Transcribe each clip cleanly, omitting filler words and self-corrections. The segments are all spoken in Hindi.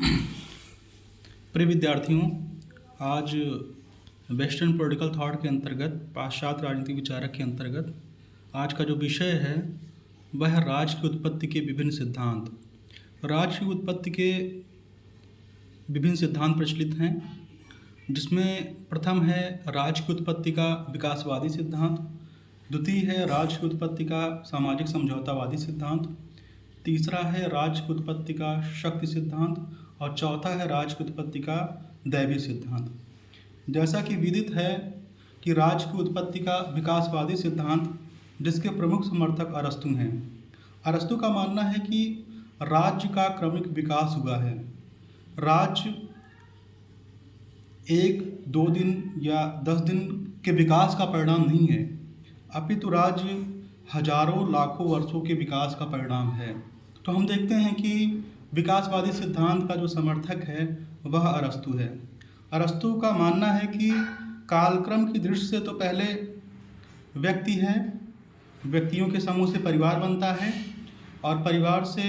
प्रिय विद्यार्थियों, आज वेस्टर्न पॉलिटिकल थॉट के अंतर्गत पाश्चात्य राजनीतिक विचारक के अंतर्गत आज का जो विषय है वह है राज्य की उत्पत्ति के विभिन्न सिद्धांत। राज्य की उत्पत्ति के विभिन्न सिद्धांत प्रचलित हैं, जिसमें प्रथम है राज्य की उत्पत्ति का विकासवादी सिद्धांत, द्वितीय है राज्य की उत्पत्ति का सामाजिक समझौतावादी सिद्धांत, तीसरा है राज्य की उत्पत्ति का शक्ति सिद्धांत और चौथा है राज्य की उत्पत्ति का दैवीय सिद्धांत। जैसा कि विदित है कि राज्य की उत्पत्ति का विकासवादी सिद्धांत, जिसके प्रमुख समर्थक अरस्तु हैं। अरस्तु का मानना है कि राज्य का क्रमिक विकास हुआ है। राज्य 1-2 दिन या 10 दिन के विकास का परिणाम नहीं है, अपितु राज्य हजारों लाखों वर्षों के विकास का परिणाम है। तो हम देखते हैं कि विकासवादी सिद्धांत का जो समर्थक है वह अरस्तु है। अरस्तु का मानना है कि कालक्रम की दृष्टि से तो पहले व्यक्ति है, व्यक्तियों के समूह से परिवार बनता है और परिवार से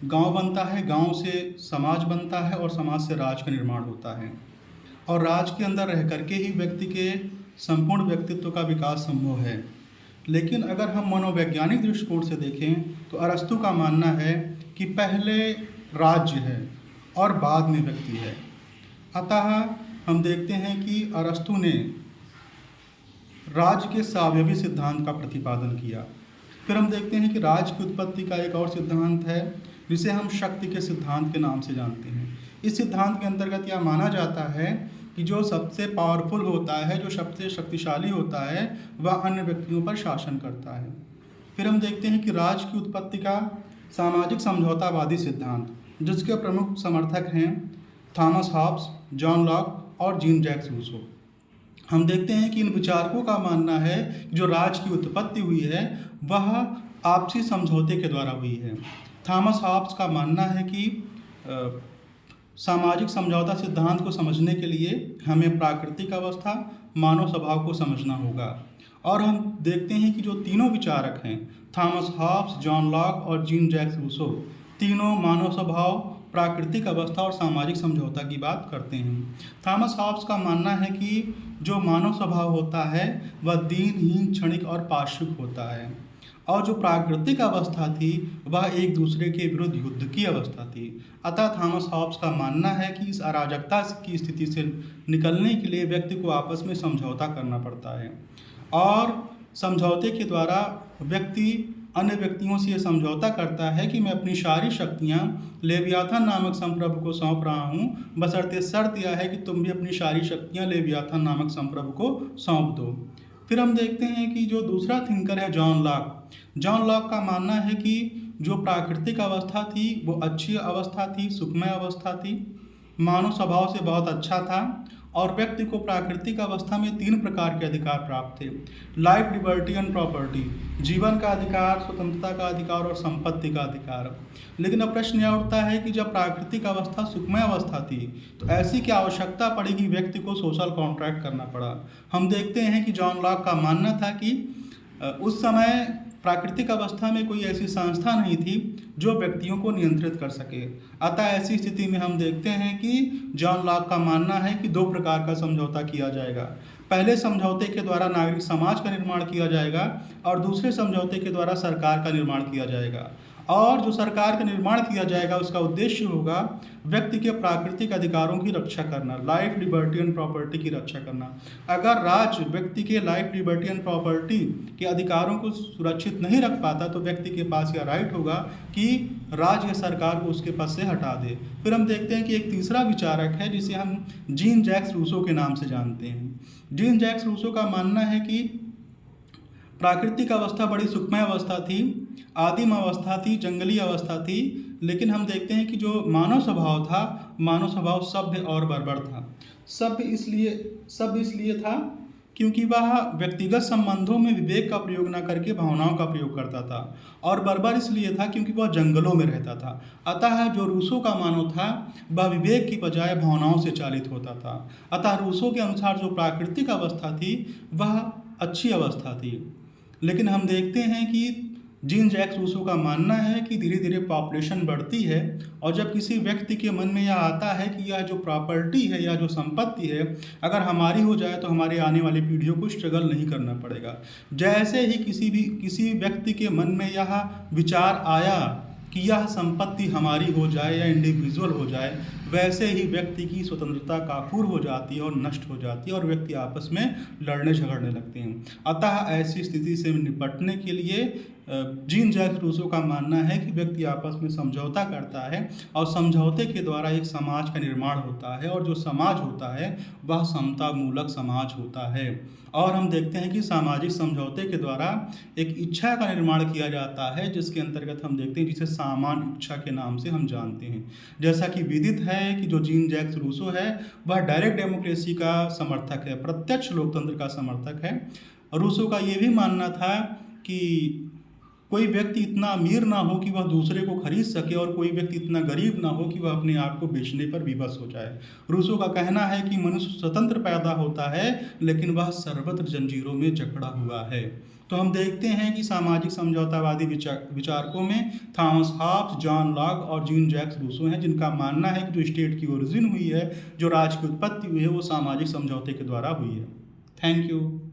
गांव बनता है, गांव से समाज बनता है और समाज से राज्य का निर्माण होता है और राज्य के अंदर रह करके ही व्यक्ति के संपूर्ण व्यक्तित्व का विकास संभव है। लेकिन अगर हम मनोवैज्ञानिक दृष्टिकोण से देखें तो अरस्तु का मानना है कि पहले राज्य है और बाद में व्यक्ति है। अतः हम देखते हैं कि अरस्तु ने राज्य के स्वावयवी सिद्धांत का प्रतिपादन किया। फिर हम देखते हैं कि राज्य की उत्पत्ति का एक और सिद्धांत है, जिसे हम शक्ति के सिद्धांत के नाम से जानते हैं। इस सिद्धांत के अंतर्गत यह माना जाता है कि जो सबसे पावरफुल होता है, जो सबसे शक्तिशाली होता है, वह अन्य व्यक्तियों पर शासन करता है। फिर हम देखते हैं कि राज्य की उत्पत्ति का सामाजिक समझौतावादी सिद्धांत, जिसके प्रमुख समर्थक हैं थॉमस हॉब्स, जॉन लॉक और जीन जैक्स रूसो। हम देखते हैं कि इन विचारकों का मानना है कि जो राज्य की उत्पत्ति हुई है वह आपसी समझौते के द्वारा हुई है। थॉमस हॉब्स का मानना है कि सामाजिक समझौता सिद्धांत को समझने के लिए हमें प्राकृतिक अवस्था, मानव स्वभाव को समझना होगा। और हम देखते हैं कि जो तीनों विचारक हैं, थॉमस हॉब्स, जॉन लॉक और जीन जैक्स रूसो, तीनों मानव स्वभाव, प्राकृतिक अवस्था और सामाजिक समझौता की बात करते हैं। थॉमस हॉब्स का मानना है कि जो मानव स्वभाव होता है वह दीनहीन, क्षणिक और पार्श्विक होता है और जो प्राकृतिक अवस्था थी वह एक दूसरे के विरुद्ध युद्ध की अवस्था थी। अतः थॉमस हॉब्स का मानना है कि इस अराजकता की स्थिति से निकलने के लिए व्यक्ति को आपस में समझौता करना पड़ता है और समझौते के द्वारा व्यक्ति अन्य व्यक्तियों से ये समझौता करता है कि मैं अपनी सारी शक्तियाँ लेवियाथन नामक संप्रभु को सौंप रहा हूँ, बशर्ते शर्त यह है कि तुम भी अपनी सारी शक्तियाँ लेवियाथन नामक संप्रभु को सौंप दो। फिर हम देखते हैं कि जो दूसरा थिंकर है जॉन लॉक का मानना है कि जो प्राकृतिक अवस्था थी वो अच्छी अवस्था थी, सुखमय अवस्था थी, मानव स्वभाव से बहुत अच्छा था और व्यक्ति को प्राकृतिक अवस्था में 3 प्रकार के अधिकार प्राप्त थे: लाइफ, लिबर्टी एंड प्रॉपर्टी, जीवन का अधिकार, स्वतंत्रता का अधिकार और संपत्ति का अधिकार। लेकिन अब प्रश्न यह उठता है कि जब प्राकृतिक अवस्था सुखमय अवस्था थी तो ऐसी क्या आवश्यकता पड़ी कि व्यक्ति को सोशल कॉन्ट्रैक्ट करना पड़ा। हम देखते हैं कि जॉन लॉक का मानना था कि उस समय प्राकृतिक अवस्था में कोई ऐसी संस्था नहीं थी जो व्यक्तियों को नियंत्रित कर सके। अतः ऐसी स्थिति में हम देखते हैं कि जॉन लॉक का मानना है कि 2 प्रकार का समझौता किया जाएगा। पहले समझौते के द्वारा नागरिक समाज का निर्माण किया जाएगा और दूसरे समझौते के द्वारा सरकार का निर्माण किया जाएगा। और जो सरकार का निर्माण किया जाएगा उसका उद्देश्य होगा व्यक्ति के प्राकृतिक अधिकारों की रक्षा करना, लाइफ, लिबर्टी एंड प्रॉपर्टी की रक्षा करना। अगर राज्य व्यक्ति के लाइफ, लिबर्टी एंड प्रॉपर्टी के अधिकारों को सुरक्षित नहीं रख पाता तो व्यक्ति के पास यह राइट होगा कि राज्य या सरकार को उसके पास से हटा दे। फिर हम देखते हैं कि एक तीसरा विचारक है जिसे हम जीन जैक्स रूसो के नाम से जानते हैं। जीन जैक्स रूसो का मानना है कि प्राकृतिक अवस्था बड़ी सुखमय अवस्था थी, आदिम अवस्था थी, जंगली अवस्था थी, लेकिन हम देखते हैं कि जो मानव स्वभाव था, मानव स्वभाव सभ्य और बर्बर था। सभ्य इसलिए था क्योंकि वह व्यक्तिगत संबंधों में विवेक का प्रयोग न करके भावनाओं का प्रयोग करता था, और बर्बर इसलिए था क्योंकि वह जंगलों में रहता था। अतः जो रूसो का मानव था वह विवेक की बजाय भावनाओं से चालित होता था। अतः रूसो के अनुसार जो प्राकृतिक अवस्था थी वह अच्छी अवस्था थी। लेकिन हम देखते हैं कि जीन जैक्स रूसो का मानना है कि धीरे धीरे पॉपुलेशन बढ़ती है और जब किसी व्यक्ति के मन में यह आता है कि यह जो प्रॉपर्टी है या जो संपत्ति है अगर हमारी हो जाए तो हमारे आने वाली पीढ़ियों को स्ट्रगल नहीं करना पड़ेगा। जैसे ही किसी व्यक्ति के मन में यह विचार आया कि यह संपत्ति हमारी हो जाए या इंडिविजुअल हो जाए, वैसे ही व्यक्ति की स्वतंत्रता काफूर हो जाती है और नष्ट हो जाती है और व्यक्ति आपस में लड़ने झगड़ने लगते हैं। अतः ऐसी स्थिति से निपटने के लिए जीन जैक्स रूसो का मानना है कि व्यक्ति आपस में समझौता करता है और समझौते के द्वारा एक समाज का निर्माण होता है और जो समाज होता है वह समता मूलक समाज होता है। और हम देखते हैं कि सामाजिक समझौते के द्वारा एक इच्छा का निर्माण किया जाता है जिसके अंतर्गत हम देखते हैं जिसे सामान्य इच्छा के नाम से हम जानते हैं। जैसा कि विदित है कि जो जीन जैक्स रूसो है वह डायरेक्ट डेमोक्रेसी का समर्थक है, प्रत्यक्ष लोकतंत्र का समर्थक है। रूसो का ये भी मानना था कि कोई व्यक्ति इतना अमीर ना हो कि वह दूसरे को खरीद सके और कोई व्यक्ति इतना गरीब ना हो कि वह अपने आप को बेचने पर विवश हो जाए। रूसो का कहना है कि मनुष्य स्वतंत्र पैदा होता है लेकिन वह सर्वत्र जंजीरों में जकड़ा हुआ है। तो हम देखते हैं कि सामाजिक समझौतावादी विचारकों में थॉमस हॉब्स, जॉन लॉक और जीन जैक्स रूसो हैं, जिनका मानना है कि जो स्टेट की ओरिजिन हुई है, जो राज्य की उत्पत्ति हुई है, वो सामाजिक समझौते के द्वारा हुई है। Thank you.